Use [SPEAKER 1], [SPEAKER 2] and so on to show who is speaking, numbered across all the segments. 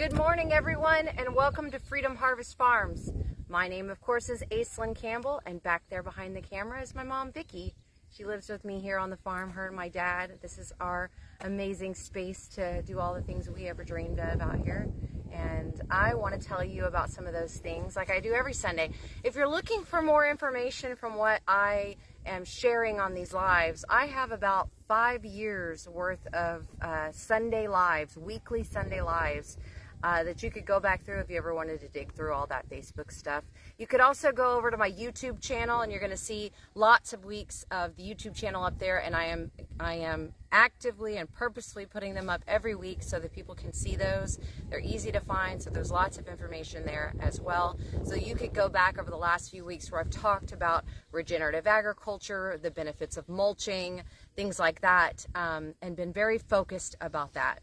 [SPEAKER 1] Good morning, everyone, and welcome to Freedom Harvest Farms. My name, of course, is Aislinn Campbell, and back there behind the camera is my mom, Vicki. She lives with me here on the farm, her and my dad. This is our amazing space to do all the things we ever dreamed of out here. And I want to tell you about some of those things like I do every Sunday. If you're looking for more information from what I am sharing on these lives, I have about 5 years worth of Sunday lives, weekly Sunday lives, that you could go back through if you ever wanted to dig through all that Facebook stuff. You could also go over to my YouTube channel, and you're going to see lots of weeks of the YouTube channel up there, and I am actively and purposely putting them up every week so that people can see those. They're easy to find, so there's lots of information there as well. So you could go back over the last few weeks where I've talked about regenerative agriculture, the benefits of mulching, things like that, and been very focused about that.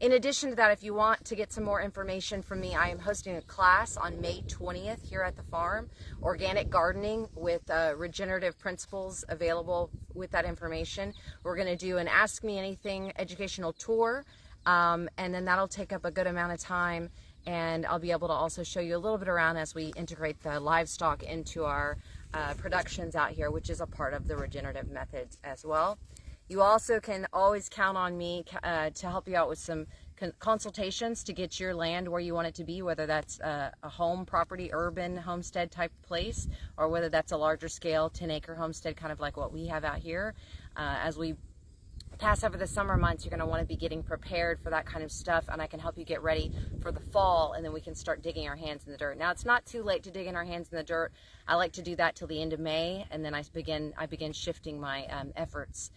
[SPEAKER 1] In addition to that, if you want to get some more information from me, I am hosting a class on May 20th here at the farm, organic gardening with regenerative principles available with that information. We're going to do an Ask Me Anything educational tour, and then that'll take up a good amount of time, and I'll be able to also show you a little bit around as we integrate the livestock into our productions out here, which is a part of the regenerative methods as well. You also can always count on me to help you out with some consultations to get your land where you want it to be, whether that's a home property, urban homestead type place, or whether that's a larger scale 10-acre homestead, kind of like what we have out here. As we pass over the summer months, you're going to want to be getting prepared for that kind of stuff, and I can help you get ready for the fall, and then we can start digging our hands in the dirt. Now, it's not too late to dig in our hands in the dirt. I like to do that till the end of May, and then I begin shifting my efforts.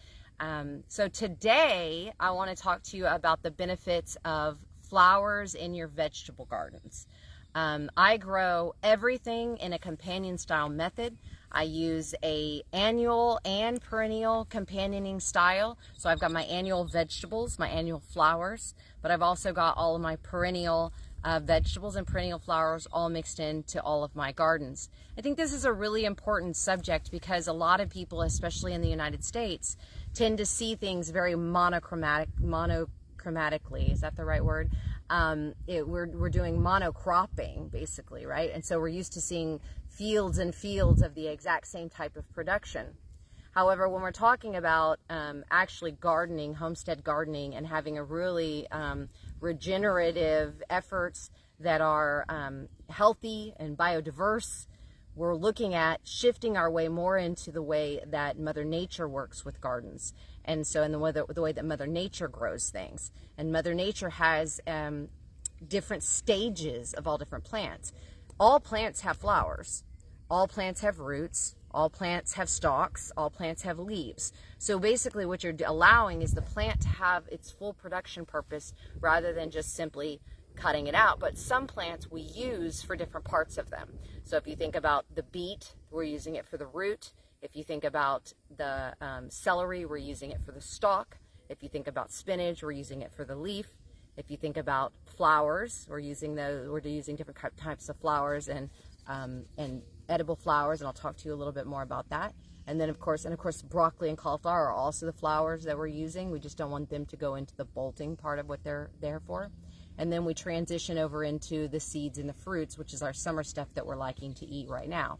[SPEAKER 1] So today I want to talk to you about the benefits of flowers in your vegetable gardens. I grow everything in a companion style method. I use a annual and perennial companioning style. So I've got my annual vegetables, my annual flowers, but I've also got all of my perennial vegetables and perennial flowers all mixed into all of my gardens. I think this is a really important subject because a lot of people, especially in the United States, tend to see things very monochromatically. Is that the right word? We're doing monocropping basically, right? And so we're used to seeing fields and fields of the exact same type of production. However, when we're talking about actually gardening, homestead gardening, and having a really regenerative efforts that are healthy and biodiverse, we're looking at shifting our way more into the way that Mother Nature works with gardens. And so in the way that Mother Nature grows things. And Mother Nature has different stages of all different plants. All plants have flowers. All plants have roots. All plants have stalks. All plants have leaves. So basically what you're allowing is the plant to have its full production purpose rather than just simply cutting it out. But some plants we use for different parts of them. So if you think about the beet, we're using it for the root. If you think about the celery, we're using it for the stalk. If you think about spinach, we're using it for the leaf. If you think about flowers, we're using different types of flowers and edible flowers, and I'll talk to you a little bit more about that. And then of course broccoli and cauliflower are also the flowers that we're using. We just don't want them to go into the bolting part of what they're there for. And then we transition over into the seeds and the fruits, which is our summer stuff that we're liking to eat right now.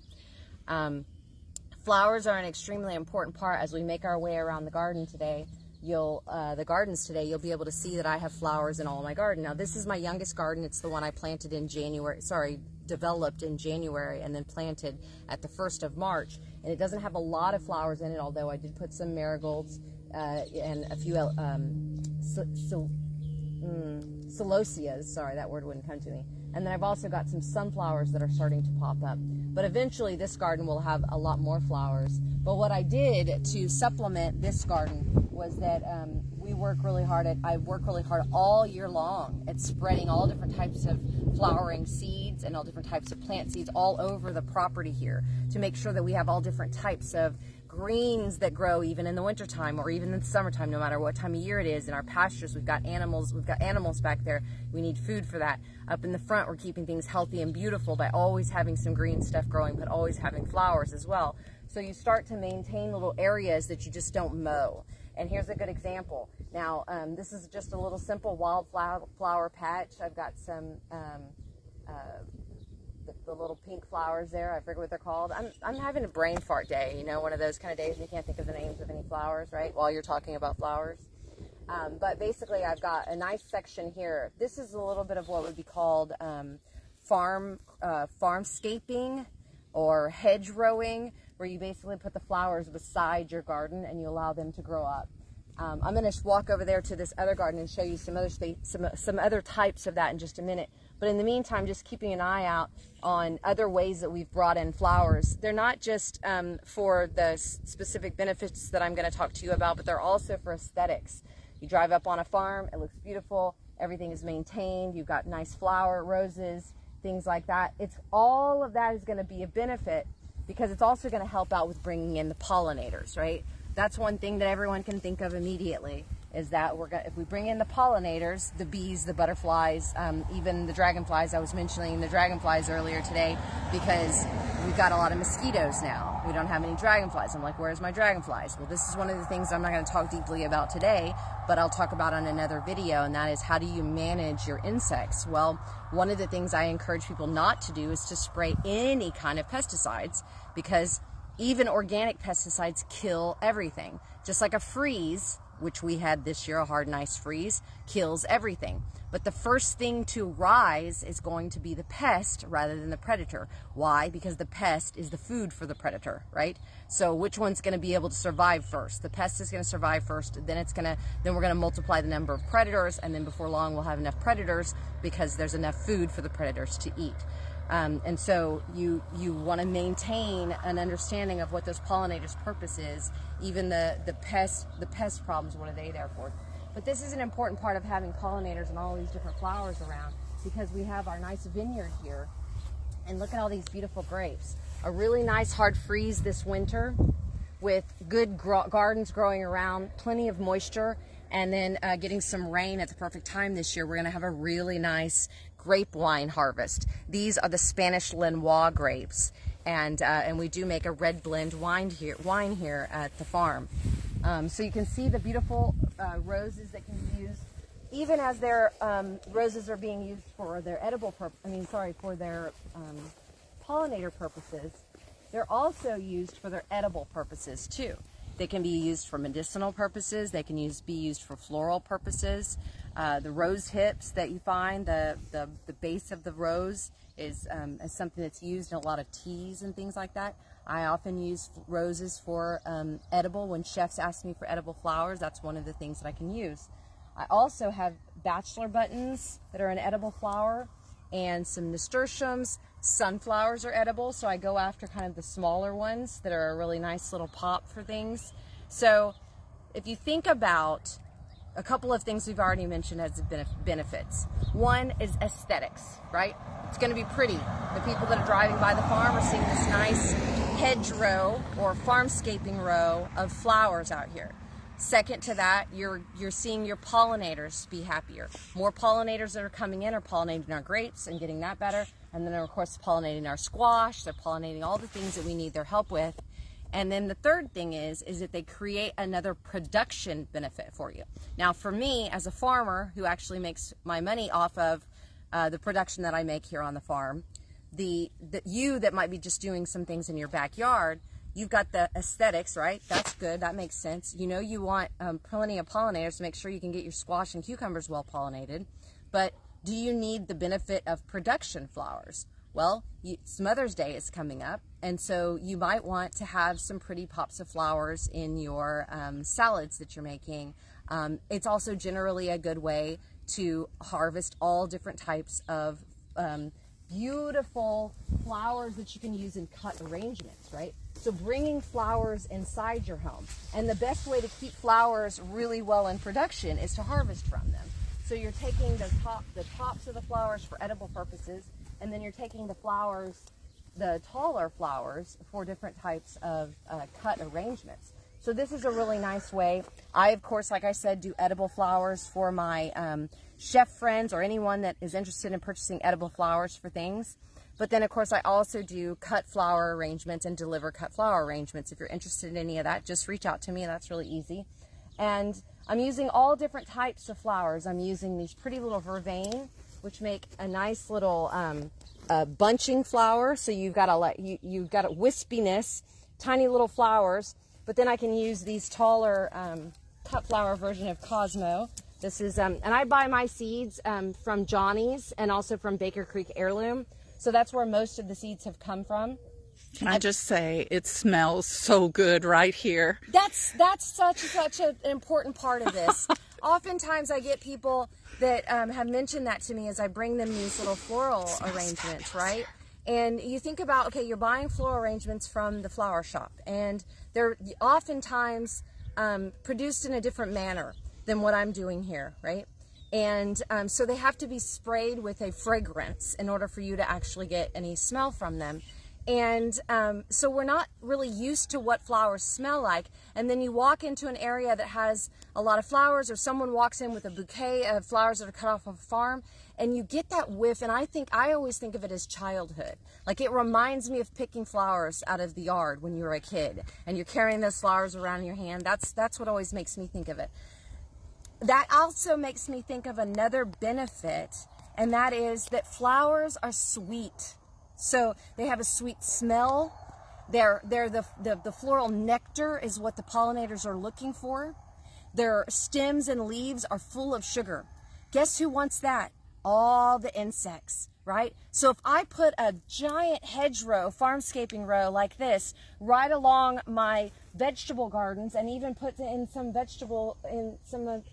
[SPEAKER 1] Flowers are an extremely important part as we make our way around the garden today. You'll be able to see that I have flowers in all my garden. Now this is my youngest garden. It's the one I planted in developed in January and then planted at the 1st of March. And it doesn't have a lot of flowers in it, although I did put some marigolds and a few celosias. Sorry, that word wouldn't come to me. And then I've also got some sunflowers that are starting to pop up. But eventually this garden will have a lot more flowers. But what I did to supplement this garden was that I work really hard all year long at spreading all different types of flowering seeds and all different types of plant seeds all over the property here to make sure that we have all different types of greens that grow even in the wintertime or even in the summertime, no matter what time of year it is. In our pastures, we've got animals back there. We need food for that. Up in the front, we're keeping things healthy and beautiful by always having some green stuff growing, but always having flowers as well. So you start to maintain little areas that you just don't mow. And here's a good example. Now, this is just a little simple wildflower patch. I've got some the little pink flowers there. I forget what they're called. I'm having a brain fart day, you know, one of those kind of days when you can't think of the names of any flowers, right, while you're talking about flowers. But basically, I've got a nice section here. This is a little bit of what would be called farmscaping or hedgerowing, where you basically put the flowers beside your garden and you allow them to grow up. I'm going to walk over there to this other garden and show you some other types of that in just a minute. But in the meantime, just keeping an eye out on other ways that we've brought in flowers. They're not just for the specific benefits that I'm going to talk to you about, but they're also for aesthetics. You drive up on a farm, it looks beautiful, everything is maintained, you've got nice flower, roses, things like that. It's all of that is going to be a benefit because it's also going to help out with bringing in the pollinators, right? That's one thing that everyone can think of immediately is that if we bring in the pollinators, the bees, the butterflies, even the dragonflies. I was mentioning the dragonflies earlier today because we've got a lot of mosquitoes now. We don't have any dragonflies. I'm like, where's my dragonflies? Well, this is one of the things I'm not going to talk deeply about today, but I'll talk about on another video, and that is how do you manage your insects? Well, one of the things I encourage people not to do is to spray any kind of pesticides because even organic pesticides kill everything. Just like a freeze, which we had this year, a hard and ice freeze, kills everything. But the first thing to rise is going to be the pest rather than the predator. Why? Because the pest is the food for the predator, right? So which one's going to be able to survive first? The pest is going to survive first, then we're going to multiply the number of predators, and then before long we'll have enough predators because there's enough food for the predators to eat. And so you want to maintain an understanding of what those pollinators' purpose is. Even the pest problems, what are they there for? But this is an important part of having pollinators and all these different flowers around because we have our nice vineyard here. And look at all these beautiful grapes. A really nice hard freeze this winter with good gardens growing around, plenty of moisture, and then getting some rain at the perfect time this year. We're going to have a really nice grape wine harvest. These are the Spanish Lenoir grapes, and we do make a red blend wine here at the farm. So you can see the beautiful roses that can be used, even as their roses are being used for their for their pollinator purposes. They're also used for their edible purposes too. They can be used for medicinal purposes. They can be used for floral purposes. The rose hips that you find, the base of the rose is something that's used in a lot of teas and things like that. I often use roses for edible. When chefs ask me for edible flowers, that's one of the things that I can use. I also have bachelor buttons that are an edible flower, and some nasturtiums. Sunflowers are edible, so I go after kind of the smaller ones that are a really nice little pop for things. So if you think about a couple of things we've already mentioned as benefits. One is aesthetics, right? It's going to be pretty. The people that are driving by the farm are seeing this nice hedgerow or farmscaping row of flowers out here. Second to that, you're seeing your pollinators be happier. More pollinators that are coming in are pollinating our grapes and getting that better. And then of course pollinating our squash. They're pollinating all the things that we need their help with. And then the third thing is that they create another production benefit for you. Now for me as a farmer who actually makes my money off of the production that I make here on the farm, you that might be just doing some things in your backyard, you've got the aesthetics, right? That's good. That makes sense. You know you want plenty of pollinators to make sure you can get your squash and cucumbers well pollinated. But do you need the benefit of production flowers? Well, it's Mother's Day is coming up, and so you might want to have some pretty pops of flowers in your salads that you're making. It's also generally a good way to harvest all different types of beautiful flowers that you can use in cut arrangements, right? So bringing flowers inside your home. And the best way to keep flowers really well in production is to harvest from them. So you're taking the tops of the flowers for edible purposes, and then you're taking the flowers, the taller flowers, for different types of cut arrangements. So this is a really nice way. I, of course, like I said, do edible flowers for my chef friends or anyone that is interested in purchasing edible flowers for things. But then, of course, I also do cut flower arrangements and deliver cut flower arrangements. If you're interested in any of that, just reach out to me. That's really easy. And I'm using all different types of flowers. I'm using these pretty little vervain, which make a nice little bunching flower. So you've got you've got a wispiness, tiny little flowers. But then I can use these taller cut flower version of Cosmo. This is and I buy my seeds from Johnny's and also from Baker Creek Heirloom. So that's where most of the seeds have come from.
[SPEAKER 2] Can I just say, it smells so good right here.
[SPEAKER 1] That's such an important part of this. Oftentimes I get people that have mentioned that to me as I bring them these little floral arrangements, right? And you think about, okay, you're buying floral arrangements from the flower shop, and they're oftentimes produced in a different manner than what I'm doing here, right? And so they have to be sprayed with a fragrance in order for you to actually get any smell from them. And so we're not really used to what flowers smell like. And then you walk into an area that has a lot of flowers, or someone walks in with a bouquet of flowers that are cut off of a farm, and you get that whiff. And I always think of it as childhood. Like, it reminds me of picking flowers out of the yard when you were a kid, and you're carrying those flowers around in your hand. That's what always makes me think of it. That also makes me think of another benefit, and that is that flowers are sweet. So they have a sweet smell. The floral nectar is what the pollinators are looking for. Their stems and leaves are full of sugar. Guess who wants that? All the insects, right? So if I put a giant hedgerow, farmscaping row like this, right along my vegetable gardens, and even put in some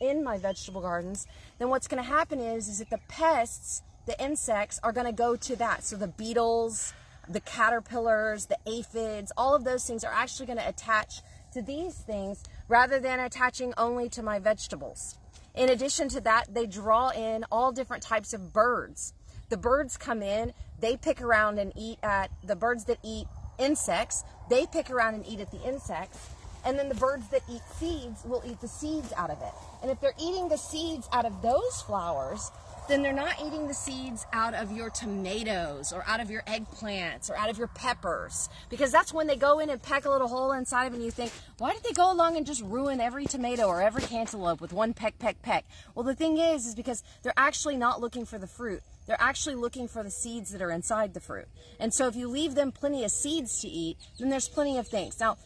[SPEAKER 1] in my vegetable gardens, then what's going to happen is that the pests, the insects, are going to go to that. So the beetles, the caterpillars, the aphids, all of those things are actually going to attach to these things rather than attaching only to my vegetables. In addition to that, they draw in all different types of birds. The birds come in, they pick around and eat at the birds that eat insects, they pick around and eat at the insects, and then the birds that eat seeds will eat the seeds out of it. And if they're eating the seeds out of those flowers, then they're not eating the seeds out of your tomatoes or out of your eggplants or out of your peppers, because that's when they go in and peck a little hole inside of it, and you think, why did they go along and just ruin every tomato or every cantaloupe with one peck, peck, peck? Well, the thing is because they're actually not looking for the fruit. They're actually looking for the seeds that are inside the fruit. And so if you leave them plenty of seeds to eat, then there's plenty of things. Now,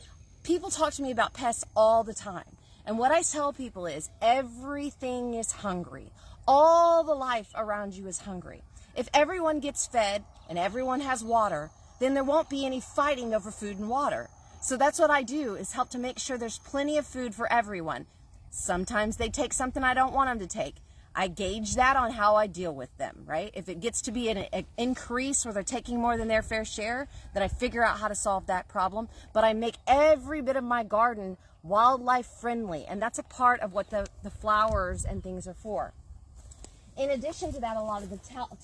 [SPEAKER 1] people talk to me about pests all the time. And what I tell people is everything is hungry. All the life around you is hungry. If everyone gets fed and everyone has water, then there won't be any fighting over food and water. So that's what I do, is help to make sure there's plenty of food for everyone. Sometimes they take something I don't want them to take. I gauge that on how I deal with them, right? If it gets to be an increase where they're taking more than their fair share, then I figure out how to solve that problem. But I make every bit of my garden wildlife friendly, and that's a part of what the flowers and things are for. In addition to that, a lot of the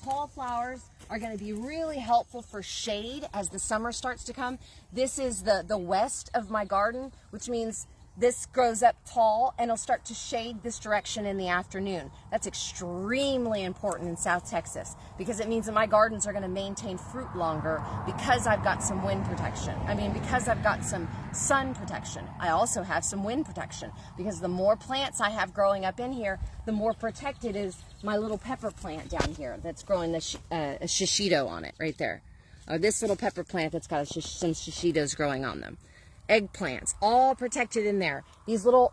[SPEAKER 1] tall flowers are going to be really helpful for shade as the summer starts to come. This is the west of my garden, which means this grows up tall and it'll start to shade this direction in the afternoon. That's extremely important in South Texas, because it means that my gardens are going to maintain fruit longer because I've got some wind protection. Because I've got some sun protection. I also have some wind protection, because the more plants I have growing up in here, the more protected is my little pepper plant down here that's growing a shishito on it right there. Or this little pepper plant that's got some shishitos growing on them. Eggplants, all protected in there. These little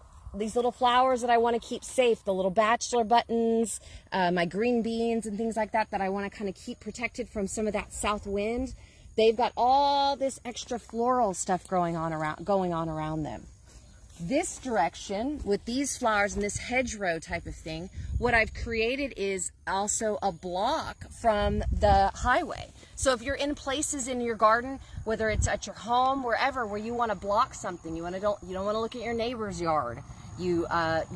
[SPEAKER 1] flowers that I want to keep safe, the little bachelor buttons, my green beans and things like that I want to kind of keep protected from some of that south wind. They've got all this extra floral stuff going on around them. This direction with these flowers and this hedgerow type of thing, what I've created is also a block from the highway. So if you're in places in your garden, whether it's at your home, wherever, where you want to block something, you don't want to look at your neighbor's yard, you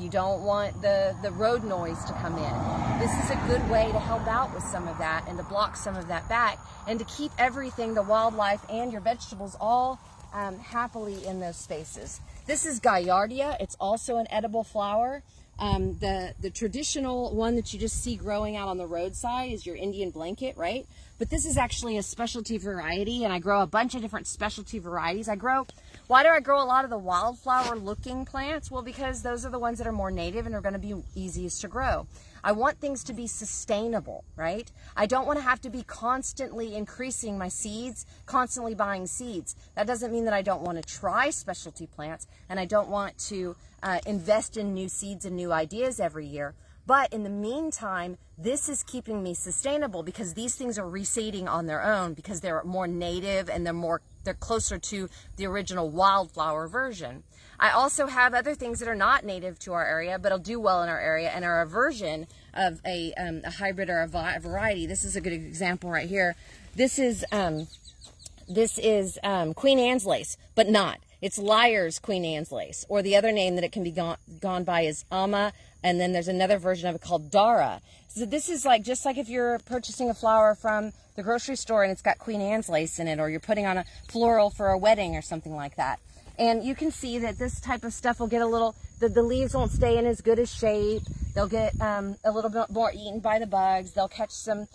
[SPEAKER 1] don't want the road noise to come in. This is a good way to help out with some of that and to block some of that back and to keep everything, the wildlife and your vegetables, all happily in those spaces. This is Gaillardia. It's also an edible flower. The traditional one that you just see growing out on the roadside is your Indian blanket, right? but this is actually a specialty variety, and I grow a bunch of different specialty varieties. Why do I grow a lot of the wildflower looking plants? Well, because those are the ones that are more native and are going to be easiest to grow. I want things to be sustainable, right? I don't want to have to be constantly increasing my seeds, constantly buying seeds. That doesn't mean that I don't want to try specialty plants, and I don't want to invest in new seeds and new ideas every year. But in the meantime, this is keeping me sustainable because these things are reseeding on their own because they're more native and they're closer to the original wildflower version. I also have other things that are not native to our area, but will do well in our area and are a version of a hybrid or a variety. This is a good example right here. This is Queen Anne's lace, but not. It's Lyre's Queen Anne's lace, or the other name that it can be gone by is Amma, and then there's another version of it called Dara. So this is like, just like if you're purchasing a flower from the grocery store and it's got Queen Anne's lace in it, or you're putting on a floral for a wedding or something like that. And you can see that this type of stuff will get a little, the leaves won't stay in as good a shape. They'll get a little bit more eaten by the bugs. They'll catch some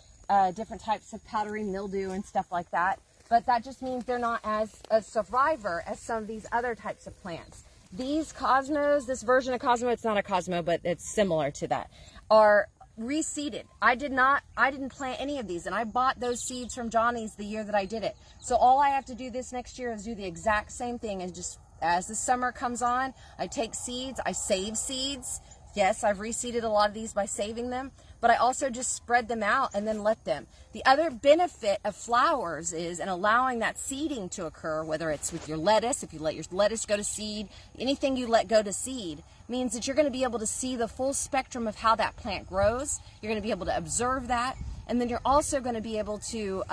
[SPEAKER 1] different types of powdery mildew and stuff like that. But that just means they're not as a survivor as some of these other types of plants. These Cosmos, this version of Cosmo, it's not a Cosmo, but it's similar to that, are reseeded. I didn't plant any of these, and I bought those seeds from Johnny's the year that I did it. So all I have to do this next year is do the exact same thing, and just as the summer comes on, I take seeds, I save seeds. Yes, I've reseeded a lot of these by saving them, but I also just spread them out and then let them. The other benefit of flowers is, and allowing that seeding to occur, whether it's with your lettuce, if you let your lettuce go to seed, anything you let go to seed, means that you're going to be able to see the full spectrum of how that plant grows. You're going to be able to observe that, and then you're also going to be able to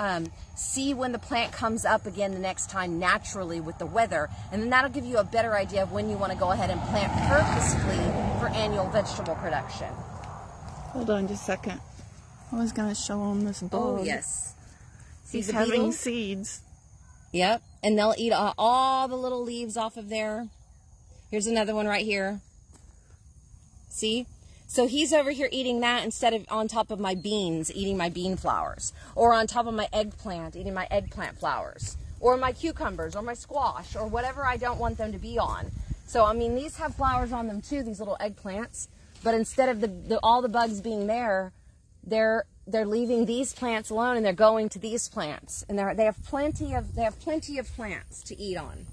[SPEAKER 1] see when the plant comes up again the next time naturally with the weather, and then that'll give you a better idea of when you want to go ahead and plant purposefully for annual vegetable production.
[SPEAKER 2] Hold on just a second. I was going to show them this bug.
[SPEAKER 1] Oh, yes. See
[SPEAKER 2] He's
[SPEAKER 1] the
[SPEAKER 2] having
[SPEAKER 1] beetle?
[SPEAKER 2] seeds.
[SPEAKER 1] Yep, and they'll eat all the little leaves off of there. Here's another one right here. See? So he's over here eating that instead of on top of my beans, eating my bean flowers. Or on top of my eggplant, eating my eggplant flowers. Or my cucumbers, or my squash, or whatever I don't want them to be on. So, I mean, these have flowers on them too, these little eggplants. But instead of all the bugs being there, they're leaving these plants alone and they're going to these plants. And they have plenty of plants to eat on.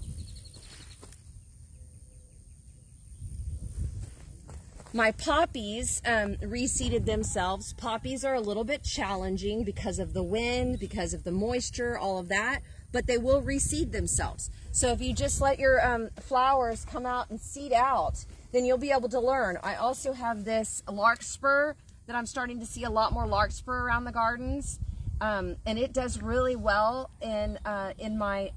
[SPEAKER 1] My poppies reseeded themselves. Poppies are a little bit challenging because of the wind, because of the moisture, all of that, but they will reseed themselves. So if you just let your flowers come out and seed out, then you'll be able to learn. I also have this larkspur that I'm starting to see a lot more larkspur around the gardens, and it does really well in my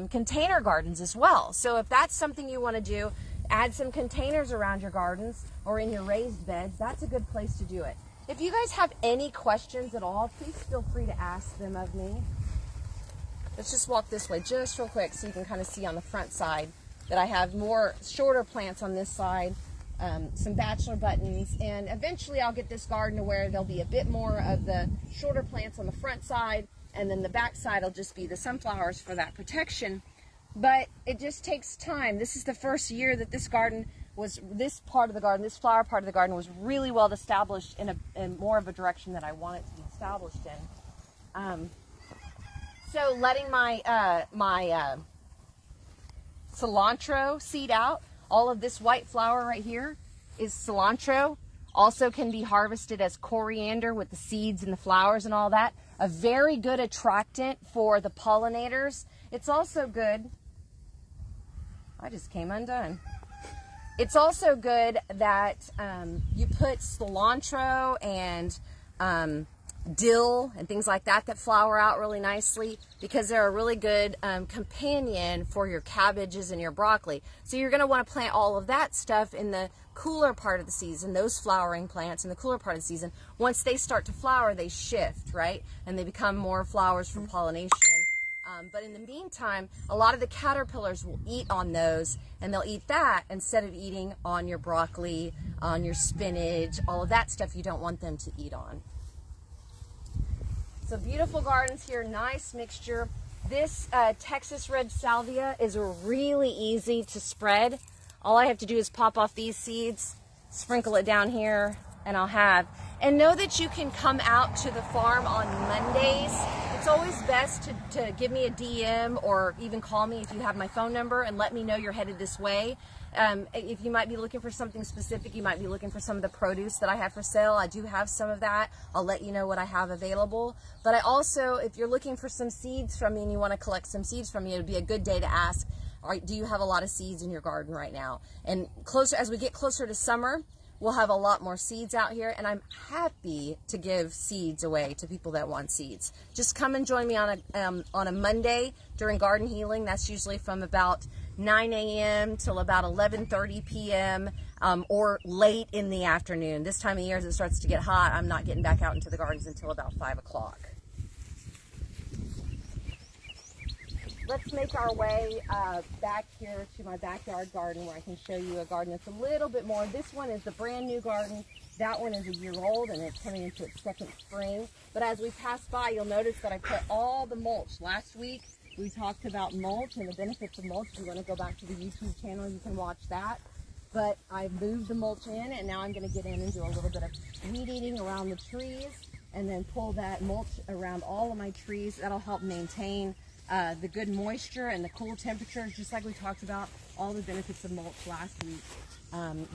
[SPEAKER 1] container gardens as well. So if that's something you want to do, add some containers around your gardens or in your raised beds. That's a good place to do it. If you guys have any questions at all, please feel free to ask them of me. Let's just walk this way just real quick so you can kind of see on the front side that I have more shorter plants on this side, some bachelor buttons, and eventually I'll get this garden to where there'll be a bit more of the shorter plants on the front side, and then the back side will just be the sunflowers for that protection. But it just takes time. This is the first year that this flower part of the garden was really well established in more of a direction that I want it to be established in. So letting my cilantro seed out. All of this white flower right here is cilantro. Also can be harvested as coriander with the seeds and the flowers and all that. A very good attractant for the pollinators. It's also good. I just came undone. It's also good that you put cilantro and dill and things like that flower out really nicely, because they're a really good companion for your cabbages and your broccoli. So you're going to want to plant all of that stuff in the cooler part of the season, those flowering plants in the cooler part of the season. Once they start to flower, they shift, right? And they become more flowers for pollination. But in the meantime, a lot of the caterpillars will eat on those, and they'll eat that instead of eating on your broccoli, on your spinach, all of that stuff you don't want them to eat on. So beautiful gardens here, nice mixture. This Texas red salvia is really easy to spread. All I have to do is pop off these seeds, sprinkle it down here, and I'll have. And know that you can come out to the farm on Mondays. It's always best to give me a DM or even call me if you have my phone number and let me know you're headed this way. If you might be looking for something specific, you might be looking for some of the produce that I have for sale. I do have some of that. I'll let you know what I have available. But I also, if you're looking for some seeds from me and you want to collect some seeds from me, it would be a good day to ask, all right, do you have a lot of seeds in your garden right now? And closer, as we get closer to summer, we'll have a lot more seeds out here, and I'm happy to give seeds away to people that want seeds. Just come and join me on a Monday during garden healing. That's usually from about 9 a.m. till about 11:30 p.m. Or late in the afternoon. This time of year, as it starts to get hot, I'm not getting back out into the gardens until about 5 o'clock. Let's make our way back here to my backyard garden where I can show you a garden that's a little bit more. This one is the brand new garden. That one is a year old and it's coming into its second spring. But as we pass by, you'll notice that I put all the mulch. Last week, we talked about mulch and the benefits of mulch. If you want to go back to the YouTube channel, you can watch that. But I moved the mulch in, and now I'm going to get in and do a little bit of weed eating around the trees and then pull that mulch around all of my trees. That'll help maintain the good moisture and the cool temperatures, just like we talked about all the benefits of mulch last week.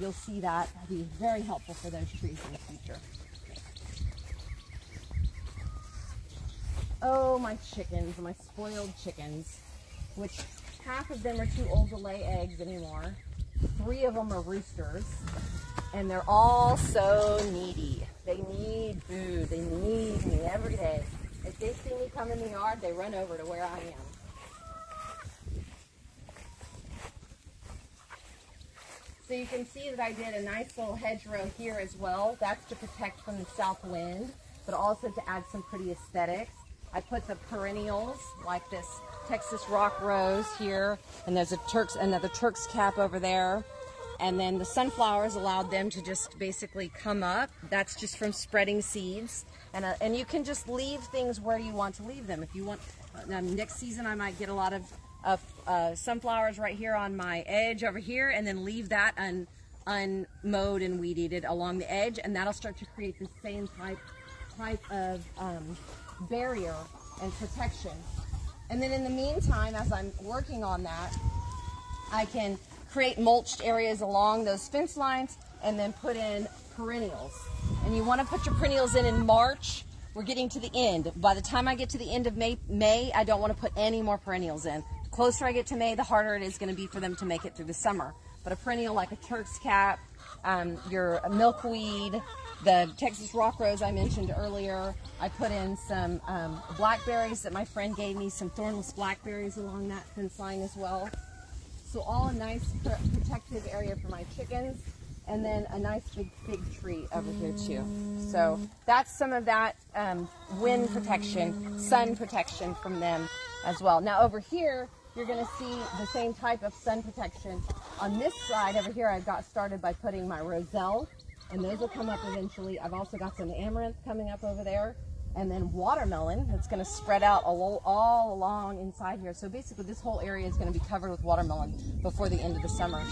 [SPEAKER 1] You'll see that be very helpful for those trees in the future. Oh, my chickens, my spoiled chickens, which half of them are too old to lay eggs anymore. 3 of them are roosters, and they're all so needy. They need food. They need me every day. If they see me come in the yard, they run over to where I am. So you can see that I did a nice little hedgerow here as well. That's to protect from the south wind, but also to add some pretty aesthetics. I put the perennials, like this Texas rock rose here, and there's another Turk's cap over there. And then the sunflowers allowed them to just basically come up. That's just from spreading seeds. And you can just leave things where you want to leave them. If you want, next season I might get a lot of sunflowers right here on my edge over here, and then leave that unmowed and weed-eated along the edge, and that'll start to create the same type of barrier and protection. And then in the meantime, as I'm working on that, I can create mulched areas along those fence lines and then put in perennials. And you want to put your perennials in March. We're getting to the end. By the time I get to the end of May, I don't want to put any more perennials in. The closer I get to May, the harder it is going to be for them to make it through the summer. But a perennial like a Turk's cap, your milkweed, the Texas rock rose I mentioned earlier. I put in some blackberries that my friend gave me, some thornless blackberries along that fence line as well. So all a nice protective area for my chickens, and then a nice big fig tree over here too. So that's some of that wind protection, sun protection from them as well. Now over here, you're going to see the same type of sun protection. On this side over here, I've got started by putting my roselle, and those will come up eventually. I've also got some amaranth coming up over there, and then watermelon that's going to spread out all along inside here. So basically this whole area is going to be covered with watermelon before the end of the summer.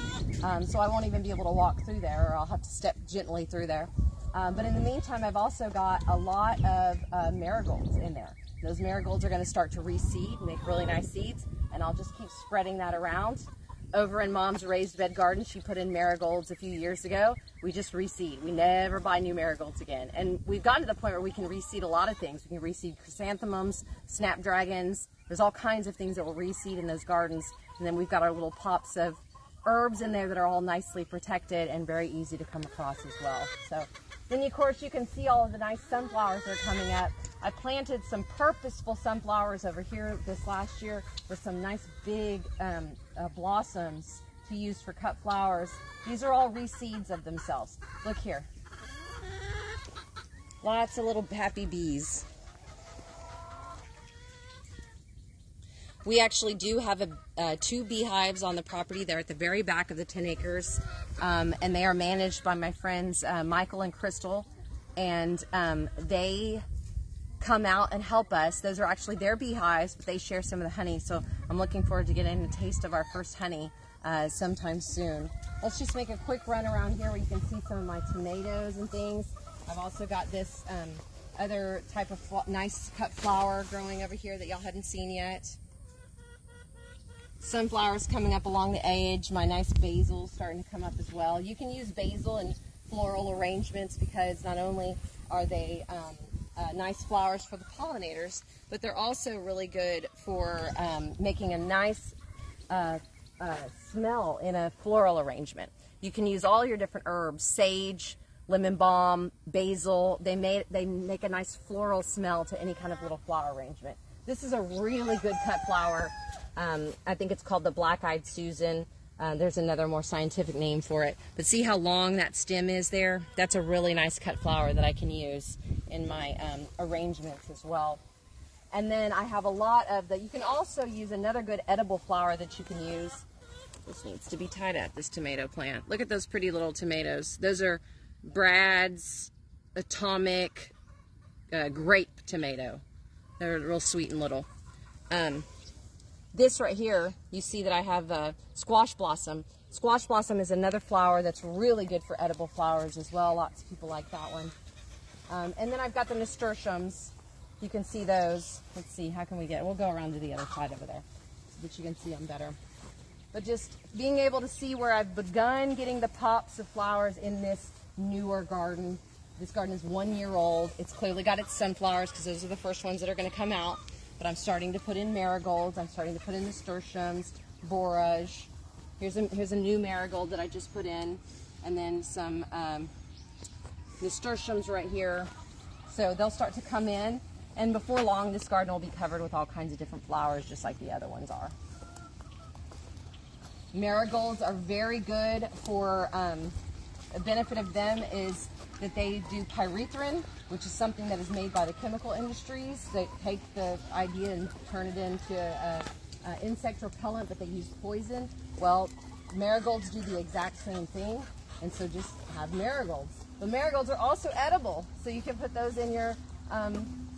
[SPEAKER 1] So I won't even be able to walk through there, or I'll have to step gently through there. But in the meantime, I've also got a lot of marigolds in there. Those marigolds are going to start to reseed, make really nice seeds, and I'll just keep spreading that around. Over in Mom's raised bed garden, she put in marigolds a few years ago. We just reseed. We never buy new marigolds again. And we've gotten to the point where we can reseed a lot of things. We can reseed chrysanthemums, snapdragons. There's all kinds of things that will reseed in those gardens. And then we've got our little pops of herbs in there that are all nicely protected and very easy to come across as well. So then, of course, you can see all of the nice sunflowers that are coming up. I planted some purposeful sunflowers over here this last year with some nice big blossoms to use for cut flowers. These are all reseeds of themselves. Look here. Lots of little happy bees. We actually do have 2 beehives on the property. They're at the very back of the 10 acres, and they are managed by my friends Michael and Crystal, and they come out and help us. Those are actually their beehives, but they share some of the honey. So I'm looking forward to getting a taste of our first honey sometime soon. Let's just make a quick run around here where you can see some of my tomatoes and things. I've also got this other type of nice cut flower growing over here that y'all hadn't seen yet. Sunflowers coming up along the edge. My nice basil starting to come up as well. You can use basil in floral arrangements because not only are they nice flowers for the pollinators, but they're also really good for making a nice smell in a floral arrangement. You can use all your different herbs, sage, lemon balm, basil. They make a nice floral smell to any kind of little flower arrangement. This is a really good cut flower. I think it's called the Black-Eyed Susan. There's another more scientific name for it. But see how long that stem is there? That's a really nice cut flower that I can use in my arrangements as well. And then I have a lot of you can also use another good edible flower that you can use. This needs to be tied up, this tomato plant. Look at those pretty little tomatoes. Those are Brad's Atomic grape tomato. They're real sweet and little. This right here, you see that I have squash blossom. Squash blossom is another flower that's really good for edible flowers as well. Lots of people like that one. And then I've got the nasturtiums. You can see those. Let's see, how can we we'll go around to the other side over there so that you can see them better. But just being able to see where I've begun getting the pops of flowers in this newer garden. This garden is 1 year old. It's clearly got its sunflowers because those are the first ones that are going to come out. But I'm starting to put in marigolds. I'm starting to put in nasturtiums, borage. Here's a new marigold that I just put in, and then some nasturtiums right here. So they'll start to come in, and before long, this garden will be covered with all kinds of different flowers, just like the other ones are. Marigolds are very good for, a benefit of them is that they do pyrethrin, which is something that is made by the chemical industries. They take the idea and turn it into an insect repellent, but they use poison. Well, marigolds do the exact same thing, and so just have marigolds. But marigolds are also edible, so you can put those in your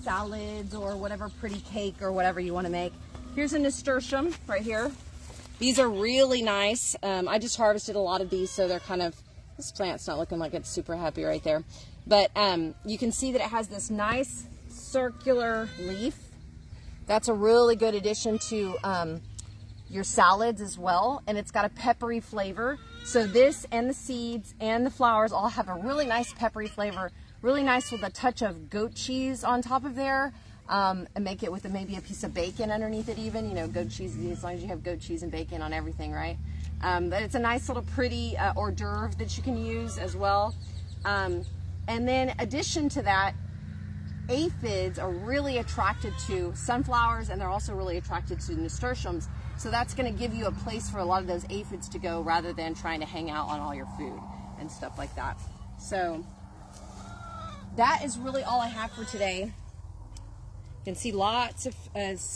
[SPEAKER 1] salads or whatever pretty cake or whatever you want to make. Here's a nasturtium right here. These are really nice. I just harvested a lot of these, so they're kind of, this plant's not looking like it's super happy right there. But you can see that it has this nice circular leaf. That's a really good addition to your salads as well. And it's got a peppery flavor. So this and the seeds and the flowers all have a really nice peppery flavor. Really nice with a touch of goat cheese on top of there. And make it with maybe a piece of bacon underneath it even. You know, goat cheese, as long as you have goat cheese and bacon on everything, right? But it's a nice little pretty hors d'oeuvre that you can use as well. And then addition to that, aphids are really attracted to sunflowers, and they're also really attracted to nasturtiums. So that's going to give you a place for a lot of those aphids to go rather than trying to hang out on all your food and stuff like that. So that is really all I have for today. You can see lots of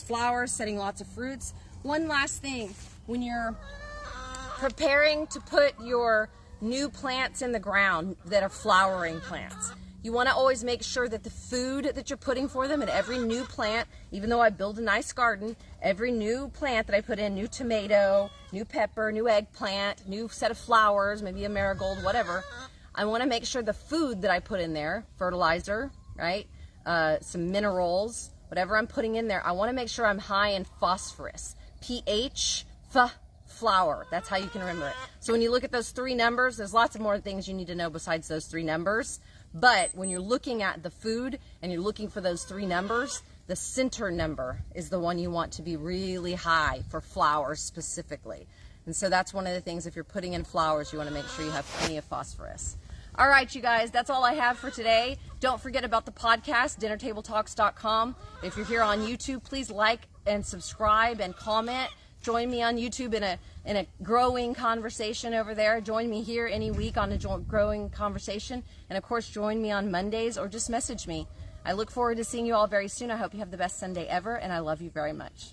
[SPEAKER 1] flowers setting lots of fruits. One last thing, when you're preparing to put your new plants in the ground that are flowering plants, you want to always make sure that the food that you're putting for them, and every new plant, even though I build a nice garden, every new plant that I put in, new tomato, new pepper, new eggplant, new set of flowers, maybe a marigold, whatever, I want to make sure the food that I put in there, fertilizer, right, some minerals, whatever I'm putting in there, I want to make sure I'm high in phosphorus. pH, flower. That's how you can remember it. So when you look at those three numbers, there's lots of more things you need to know besides those three numbers. But when you're looking at the food and you're looking for those three numbers, the center number is the one you want to be really high for flowers specifically. And so that's one of the things, if you're putting in flowers, you want to make sure you have plenty of phosphorus. All right, you guys, that's all I have for today. Don't forget about the podcast, dinnertabletalks.com. If you're here on YouTube, please like and subscribe and comment. Join me on YouTube in a growing conversation over there. Join me here any week on a growing conversation. And of course, join me on Mondays or just message me. I look forward to seeing you all very soon. I hope you have the best Sunday ever, and I love you very much.